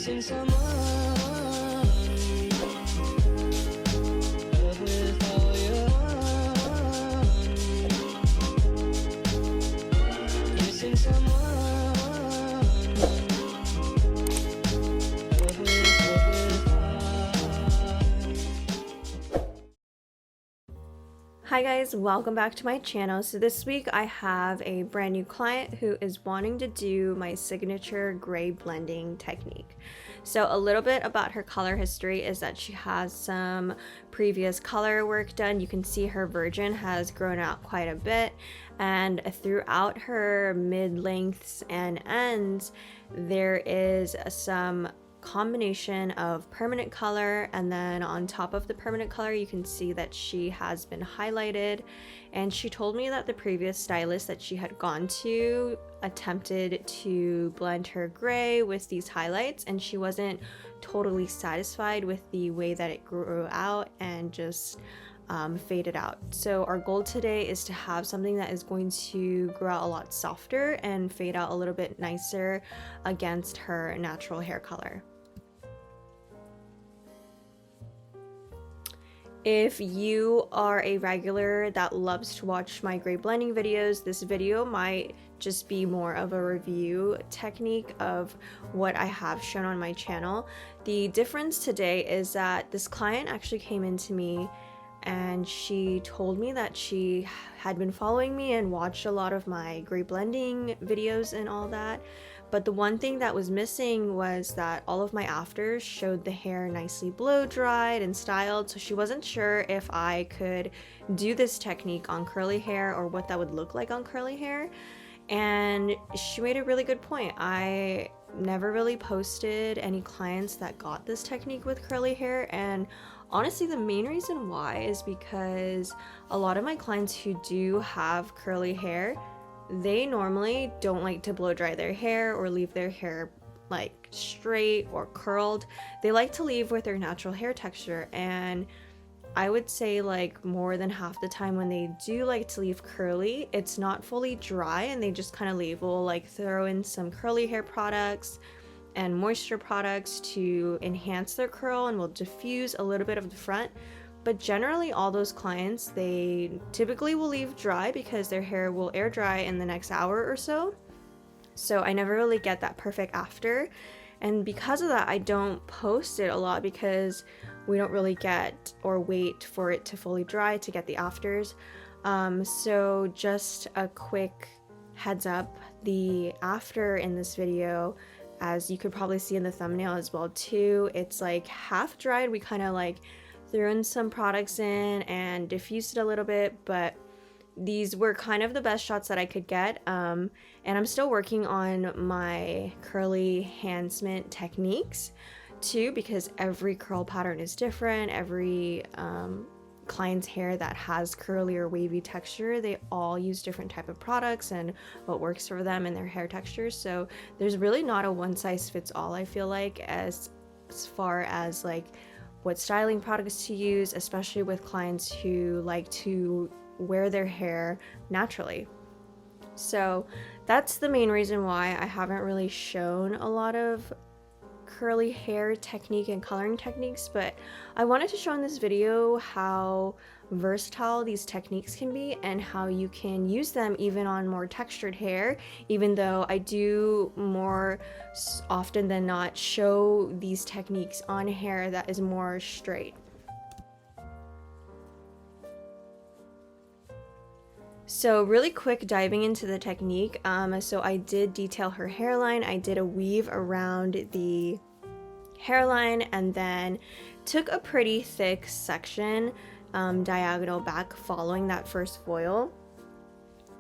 Missing someone with all your missing someone Hi guys, welcome back to my channel. So this week I have a brand new client who is wanting to do my signature gray blending technique. So a little bit about her color history is that she has some previous color work done. You can see her virgin has grown out quite a bit, and throughout her mid-lengths and ends there is some combination of permanent color, and then on top of the permanent color you can see that she has been highlighted. And she told me that the previous stylist that she had gone to attempted to blend her gray with these highlights, and she wasn't totally satisfied with the way that it grew out and just faded out. So our goal today is to have something that is going to grow out a lot softer and fade out a little bit nicer against her natural hair color. If you are a regular that loves to watch my gray blending videos, this video might just be more of a review technique of what I have shown on my channel. The difference today is that this client actually came into me and she told me that she had been following me and watched a lot of my gray blending videos and all that. But the one thing that was missing was that all of my afters showed the hair nicely blow dried and styled, so she wasn't sure if I could do this technique on curly hair or what that would look like on curly hair. And she made a really good point. I never really posted any clients that got this technique with curly hair, and honestly the main reason why is because a lot of my clients who do have curly hair, they normally don't like to blow dry their hair or leave their hair like straight or curled. They like to leave with their natural hair texture, and I would say like more than half the time when they do like to leave curly, it's not fully dry and they just kind of leave. We'll like throw in some curly hair products and moisture products to enhance their curl, and we'll diffuse a little bit of the front. But generally all those clients, they typically will leave dry because their hair will air dry in the next hour or so. So I never really get that perfect after. And because of that, I don't post it a lot because we don't really get or wait for it to fully dry to get the afters. So just a quick heads up, the after in this video, as you could probably see in the thumbnail as well too, it's like half dried. We kind of like threw in some products in and diffused it a little bit, but these were kind of the best shots that I could get. And I'm still working on my curly enhancement techniques too, because every curl pattern is different. Every client's hair that has curly or wavy texture, they all use different type of products and what works for them and their hair textures. So there's really not a one size fits all, I feel like, as far as like what styling products to use, especially with clients who like to wear their hair naturally. So that's the main reason why I haven't really shown a lot of curly hair technique and coloring techniques, but I wanted to show in this video how versatile these techniques can be and how you can use them even on more textured hair, even though I do more often than not show these techniques on hair that is more straight. So really quick diving into the technique, so I did detail her hairline. I did a weave around the hairline and then took a pretty thick section diagonal back following that first foil.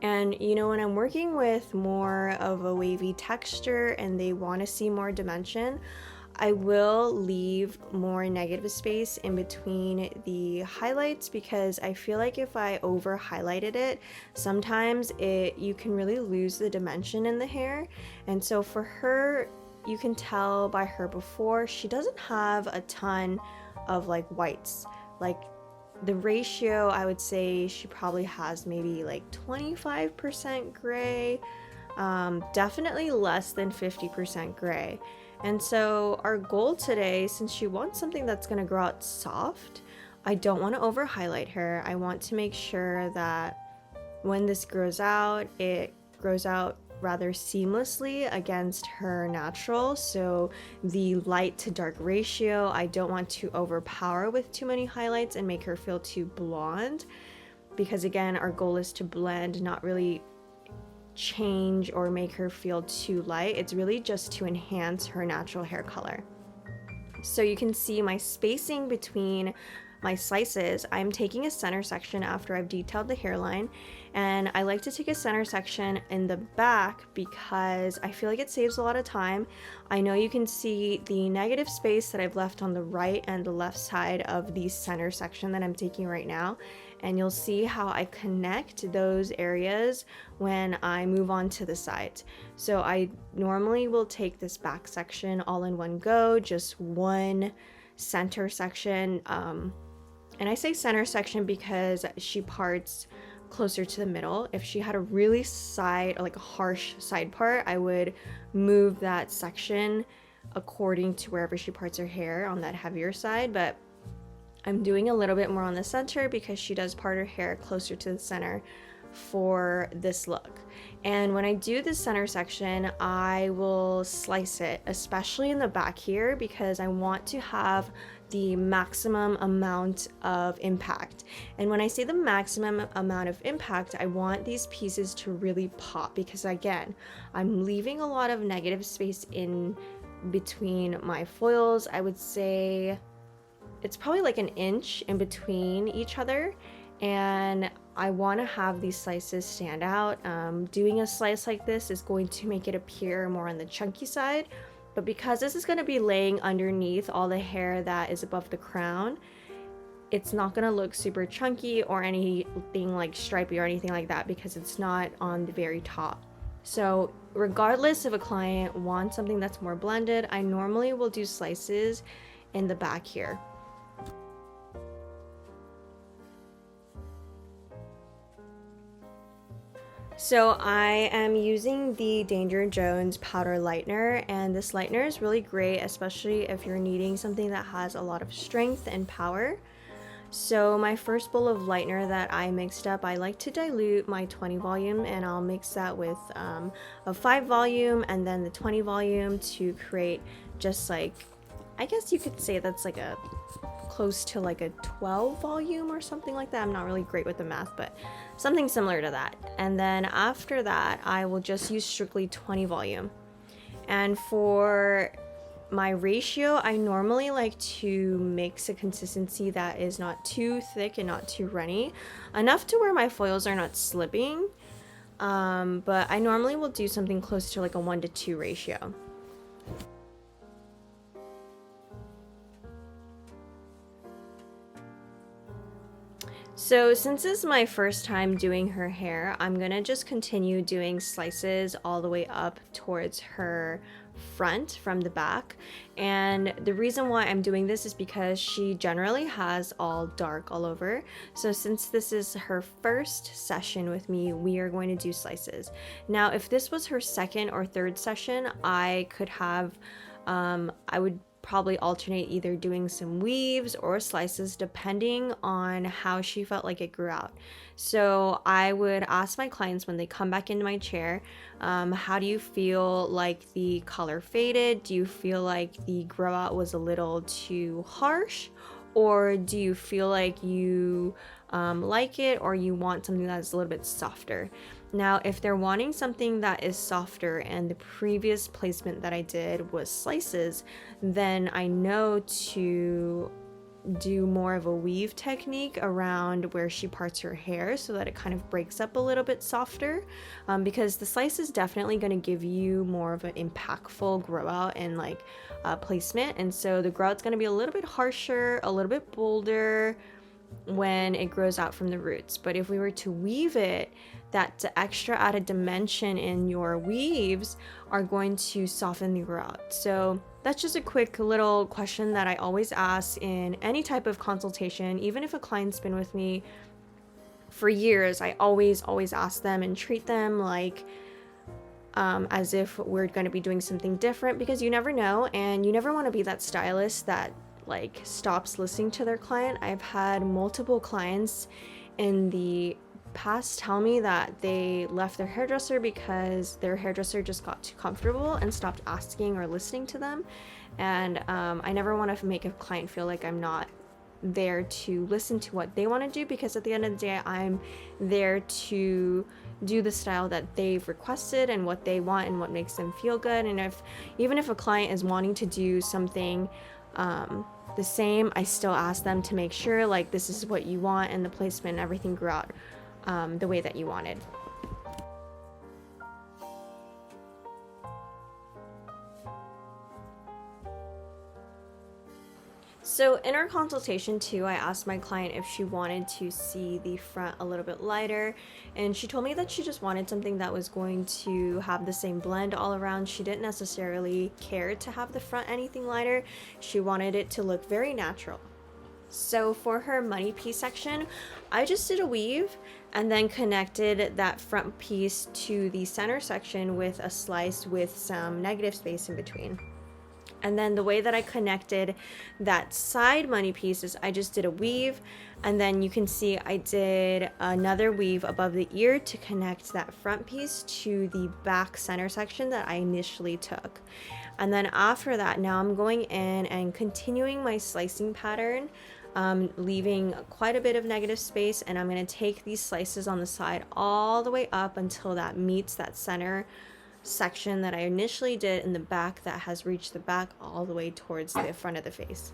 And you know, when I'm working with more of a wavy texture and they want to see more dimension, I will leave more negative space in between the highlights, because I feel like if I over highlighted it, sometimes you can really lose the dimension in the hair. And so for her, you can tell by her before, she doesn't have a ton of like whites. Like the ratio, I would say she probably has maybe like 25% gray, definitely less than 50% gray. And so our goal today, since she wants something that's going to grow out soft, I don't want to over highlight her. I want to make sure that when this grows out, it grows out rather seamlessly against her natural. So the light to dark ratio, I don't want to overpower with too many highlights and make her feel too blonde, because again, our goal is to blend, not really change or make her feel too light. It's really just to enhance her natural hair color. So you can see my spacing between my slices. I'm taking a center section after I've detailed the hairline, and I like to take a center section in the back because I feel like it saves a lot of time. I know you can see the negative space that I've left on the right and the left side of the center section that I'm taking right now, and you'll see how I connect those areas when I move on to the sides. So I normally will take this back section all in one go, just one center section. And I say center section because she parts closer to the middle. If she had a really side, or like a harsh side part, I would move that section according to wherever she parts her hair on that heavier side. But I'm doing a little bit more on the center because she does part her hair closer to the center for this look. And when I do the center section, I will slice it, especially in the back here, because I want to have the maximum amount of impact. And when I say the maximum amount of impact, I want these pieces to really pop, because again, I'm leaving a lot of negative space in between my foils. I would say it's probably like an inch in between each other, and I want to have these slices stand out. Doing a slice like this is going to make it appear more on the chunky side, but because this is going to be laying underneath all the hair that is above the crown, it's not going to look super chunky or anything like stripy or anything like that, because it's not on the very top. So regardless if a client wants something that's more blended, I normally will do slices in the back here. So I am using the Danger Jones powder lightener, and this lightener is really great, especially if you're needing something that has a lot of strength and power. So my first bowl of lightener that I mixed up, I like to dilute my 20 volume, and I'll mix that with a 5 volume and then the 20 volume to create just like, I guess you could say that's like a close to like a 12 volume or something like that. I'm not really great with the math, but something similar to that. And then after that, I will just use strictly 20 volume. And for my ratio, I normally like to mix a consistency that is not too thick and not too runny, enough to where my foils are not slipping. But I normally will do something close to like a 1:2 ratio. So since this is my first time doing her hair, I'm gonna just continue doing slices all the way up towards her front from the back. And the reason why I'm doing this is because she generally has all dark all over. So since this is her first session with me, we are going to do slices. Now, if this was her second or third session, I could have, I would probably alternate either doing some weaves or slices depending on how she felt like it grew out. So I would ask my clients when they come back into my chair, how do you feel like the color faded? Do you feel like the grow out was a little too harsh? Or do you feel like you like it, or you want something that's a little bit softer? Now, if they're wanting something that is softer and the previous placement that I did was slices, then I know to do more of a weave technique around where she parts her hair so that it kind of breaks up a little bit softer, because the slice is definitely going to give you more of an impactful grow out and like placement. And so the grow out's going to be a little bit harsher, a little bit bolder when it grows out from the roots. But if we were to weave it, that extra added dimension in your weaves are going to soften the grow out. So that's just a quick little question that I always ask in any type of consultation. Even if a client's been with me for years, I always ask them and treat them like as if we're going to be doing something different, because you never know, and you never want to be that stylist that like stops listening to their client. I've had multiple clients in the past tell me that they left their hairdresser because their hairdresser just got too comfortable and stopped asking or listening to them. And I never want to make a client feel like I'm not there to listen to what they want to do, because at the end of the day, I'm there to do the style that they've requested and what they want and what makes them feel good. And even if a client is wanting to do something the same, I still ask them to make sure like this is what you want and the placement and everything grew out the way that you wanted. So in our consultation too, I asked my client if she wanted to see the front a little bit lighter, and she told me that she just wanted something that was going to have the same blend all around. She didn't necessarily care to have the front anything lighter. She wanted it to look very natural. So for her money piece section, I just did a weave and then connected that front piece to the center section with a slice with some negative space in between. And then the way that I connected that side money piece is I just did a weave, and then you can see I did another weave above the ear to connect that front piece to the back center section that I initially took. And then after that, now I'm going in and continuing my slicing pattern, leaving quite a bit of negative space, and I'm going to take these slices on the side all the way up until that meets that center section that I initially did in the back that has reached the back all the way towards the front of the face.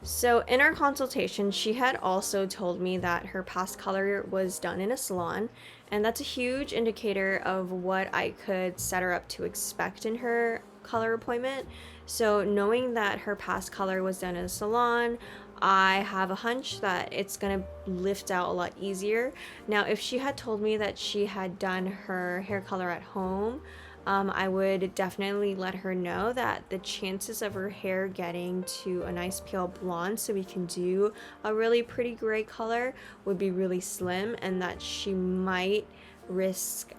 So in our consultation, she had also told me that her past color was done in a salon, and that's a huge indicator of what I could set her up to expect in her color appointment. So knowing that her past color was done in a salon, I have a hunch that it's gonna lift out a lot easier. Now, if she had told me that she had done her hair color at home, I would definitely let her know that the chances of her hair getting to a nice pale blonde so we can do a really pretty gray color would be really slim, and that she might risk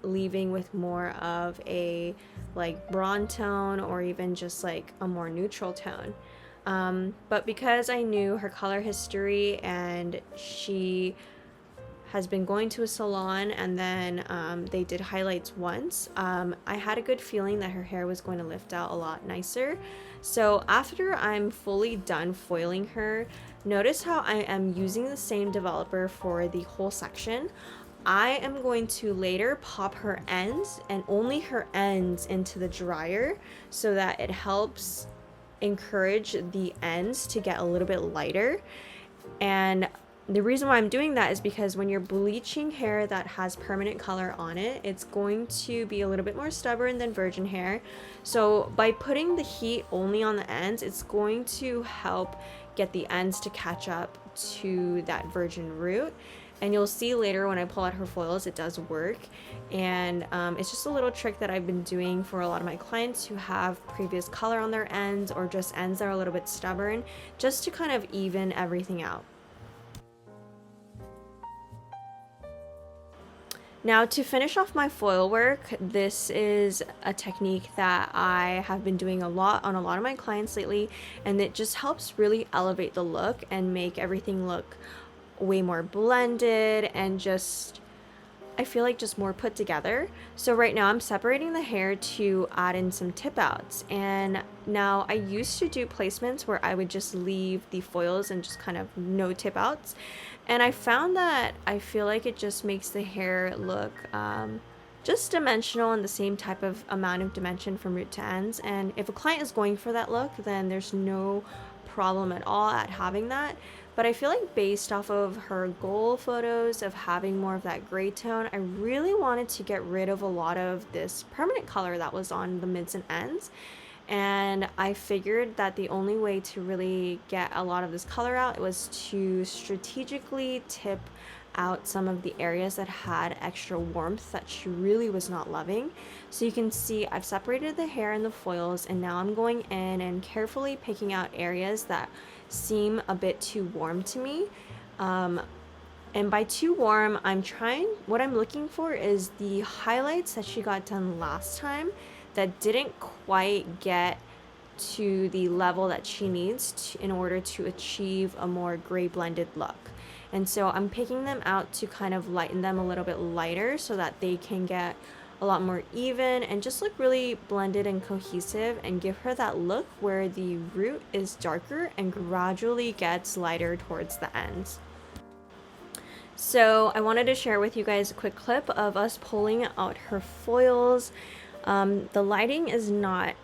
leaving with more of a like bronze tone or even just like a more neutral tone. But because I knew her color history and she has been going to a salon and then they did highlights once, I had a good feeling that her hair was going to lift out a lot nicer. So after I'm fully done foiling her, notice how I am using the same developer for the whole section. I am going to later pop her ends and only her ends into the dryer so that it helps encourage the ends to get a little bit lighter. And the reason why I'm doing that is because when you're bleaching hair that has permanent color on it, it's going to be a little bit more stubborn than virgin hair. So by putting the heat only on the ends, it's going to help get the ends to catch up to that virgin root. And you'll see later when I pull out her foils, it does work. And it's just a little trick that I've been doing for a lot of my clients who have previous color on their ends or just ends that are a little bit stubborn, just to kind of even everything out. Now, to finish off my foil work, this is a technique that I have been doing a lot on a lot of my clients lately, and it just helps really elevate the look and make everything look way more blended and just, I feel like just more put together. So right now I'm separating the hair to add in some tip outs. And now I used to do placements where I would just leave the foils and just kind of no tip outs. And I found that I feel like it just makes the hair look just dimensional and the same type of amount of dimension from root to ends. And if a client is going for that look, then there's no problem at all at having that. But I feel like based off of her goal photos of having more of that gray tone, I really wanted to get rid of a lot of this permanent color that was on the mids and ends. And I figured that the only way to really get a lot of this color out was to strategically tip out some of the areas that had extra warmth that she really was not loving. So you can see I've separated the hair and the foils, and now I'm going in and carefully picking out areas that seem a bit too warm to me. And by too warm, what I'm looking for is the highlights that she got done last time that didn't quite get to the level that she needs in order to achieve a more gray blended look. And so I'm picking them out to kind of lighten them a little bit lighter so that they can get a lot more even and just look really blended and cohesive and give her that look where the root is darker and gradually gets lighter towards the ends. So I wanted to share with you guys a quick clip of us pulling out her foils. The lighting is not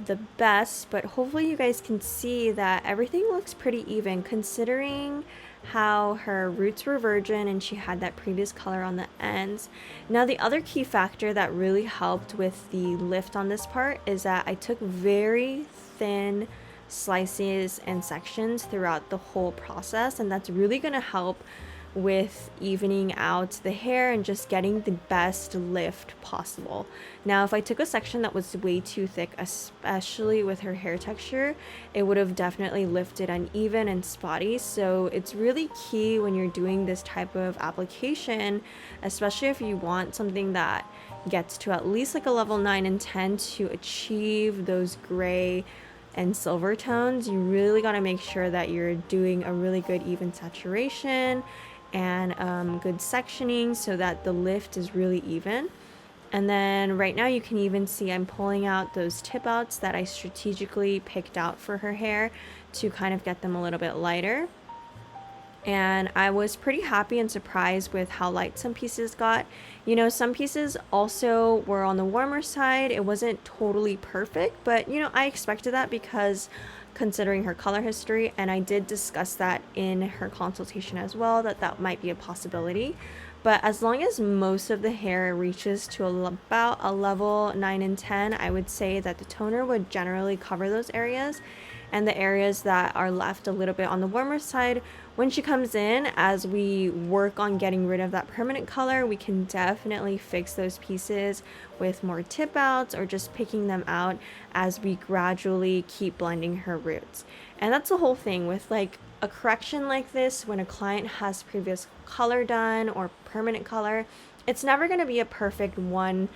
the best, but hopefully you guys can see that everything looks pretty even considering how her roots were virgin and she had that previous color on the ends. Now the other key factor that really helped with the lift on this part is that I took very thin slices and sections throughout the whole process, and that's really going to help with evening out the hair and just getting the best lift possible. Now, if I took a section that was way too thick, especially with her hair texture, it would have definitely lifted uneven and spotty. So it's really key when you're doing this type of application, especially if you want something that gets to at least like a level 9 and 10 to achieve those gray and silver tones. You really got to make sure that you're doing a really good even saturation and good sectioning so that the lift is really even. And then right now you can even see I'm pulling out those tip outs that I strategically picked out for her hair to kind of get them a little bit lighter. And I was pretty happy and surprised with how light some pieces got. You know, some pieces also were on the warmer side. It wasn't totally perfect, but you know, I expected that because considering her color history, and I did discuss that in her consultation as well, that might be a possibility. But as long as most of the hair reaches to about a level 9 and 10, I would say that the toner would generally cover those areas. And the areas that are left a little bit on the warmer side, when she comes in, as we work on getting rid of that permanent color, we can definitely fix those pieces with more tip outs or just picking them out as we gradually keep blending her roots. And that's the whole thing with like a correction like this. When a client has previous color done or permanent color, it's never going to be a perfect one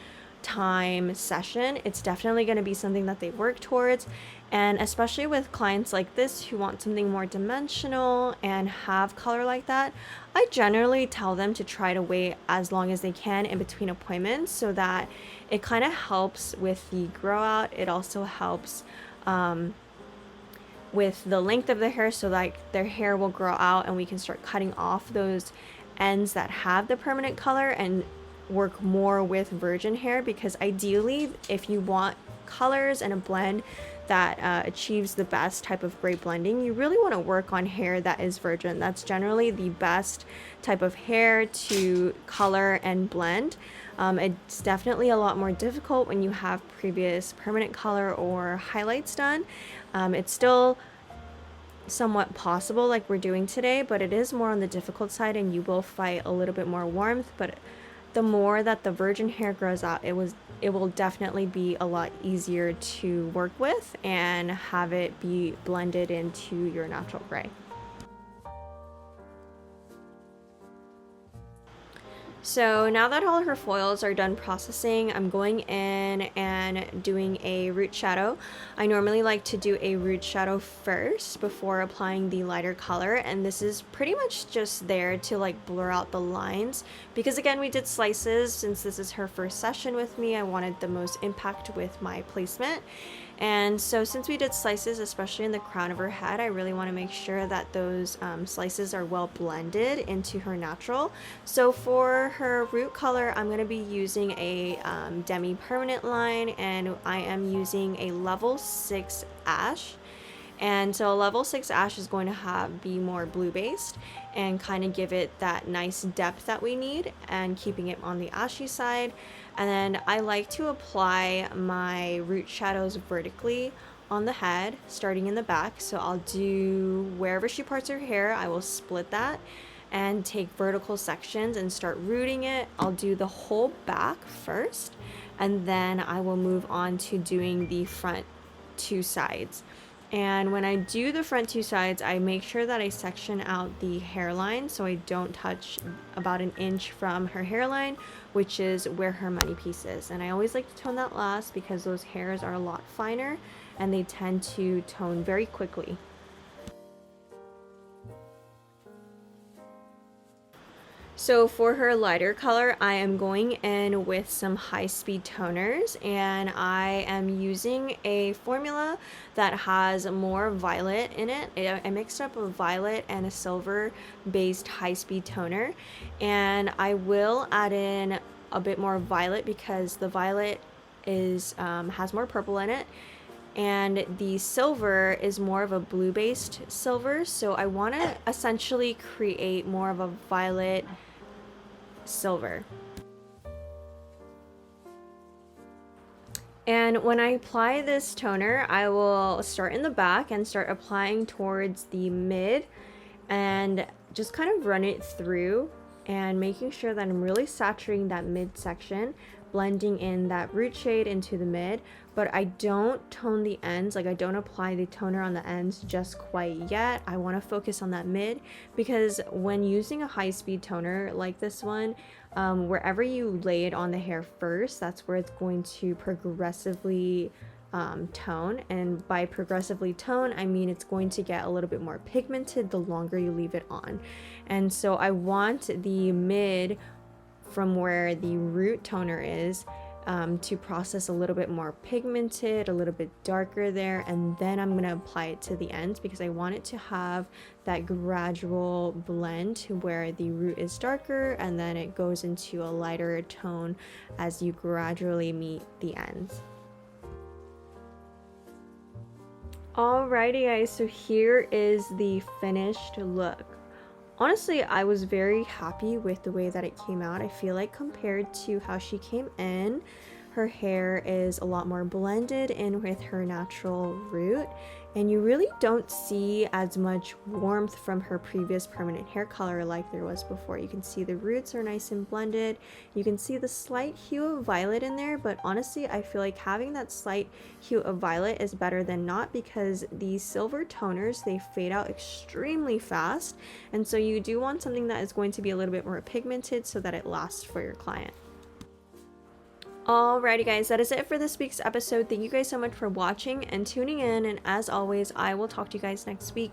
time session. It's definitely going to be something that they work towards. And especially with clients like this who want something more dimensional and have color like that, I generally tell them to try to wait as long as they can in between appointments so that it kind of helps with the grow out. It also helps with the length of the hair, so like their hair will grow out and we can start cutting off those ends that have the permanent color and work more with virgin hair. Because ideally, if you want colors and a blend that achieves the best type of gray blending, you really want to work on hair that is virgin. That's generally the best type of hair to color and blend. It's definitely a lot more difficult when you have previous permanent color or highlights done. It's still somewhat possible like we're doing today, but it is more on the difficult side and you will fight a little bit more warmth. But the more that the virgin hair grows out, it will definitely be a lot easier to work with and have it be blended into your natural gray. So now that all her foils are done processing, I'm going in and doing a root shadow. I normally like to do a root shadow first before applying the lighter color, and this is pretty much just there to like blur out the lines, because again, we did slices. Since this is her first session with me, I wanted the most impact with my placement. And so since we did slices, especially in the crown of her head, I really want to make sure that those slices are well blended into her natural. So for her root color, I'm going to be using a demi-permanent line, and I am using a level 6 ash. And so a level 6 ash is going to be more blue based and kind of give it that nice depth that we need, and keeping it on the ashy side. And then I like to apply my root shadows vertically on the head, starting in the back. So I'll do wherever she parts her hair, I will split that and take vertical sections and start rooting it. I'll do the whole back first, and then I will move on to doing the front two sides. And when I do the front two sides, I make sure that I section out the hairline so I don't touch about an inch from her hairline, which is where her money piece is. And I always like to tone that last because those hairs are a lot finer and they tend to tone very quickly. So for her lighter color, I am going in with some high-speed toners, and I am using a formula that has more violet in it. I mixed up a violet and a silver-based high-speed toner, and I will add in a bit more violet because the violet has more purple in it, and the silver is more of a blue-based silver, so I want to essentially create more of a violet silver. And when I apply this toner, I will start in the back and start applying towards the mid and just kind of run it through and making sure that I'm really saturating that mid section, blending in that root shade into the mid, but I don't tone the ends, like I don't apply the toner on the ends just quite yet. I want to focus on that mid because when using a high-speed toner like this one, wherever you lay it on the hair first, that's where it's going to progressively tone, and by progressively tone I mean it's going to get a little bit more pigmented the longer you leave it on. And so I want the mid from where the root toner is to process a little bit more pigmented, a little bit darker there, and then I'm going to apply it to the ends because I want it to have that gradual blend to where the root is darker and then it goes into a lighter tone as you gradually meet the ends. Alrighty guys, so here is the finished look. Honestly, I was very happy with the way that it came out. I feel like compared to how she came in, her hair is a lot more blended in with her natural root, and you really don't see as much warmth from her previous permanent hair color like there was before. You can see the roots are nice and blended. You can see the slight hue of violet in there, but honestly, I feel like having that slight hue of violet is better than not because these silver toners, they fade out extremely fast, and so you do want something that is going to be a little bit more pigmented so that it lasts for your client. Alrighty guys, that is it for this week's episode. Thank you guys so much for watching and tuning in, and as always, I will talk to you guys next week.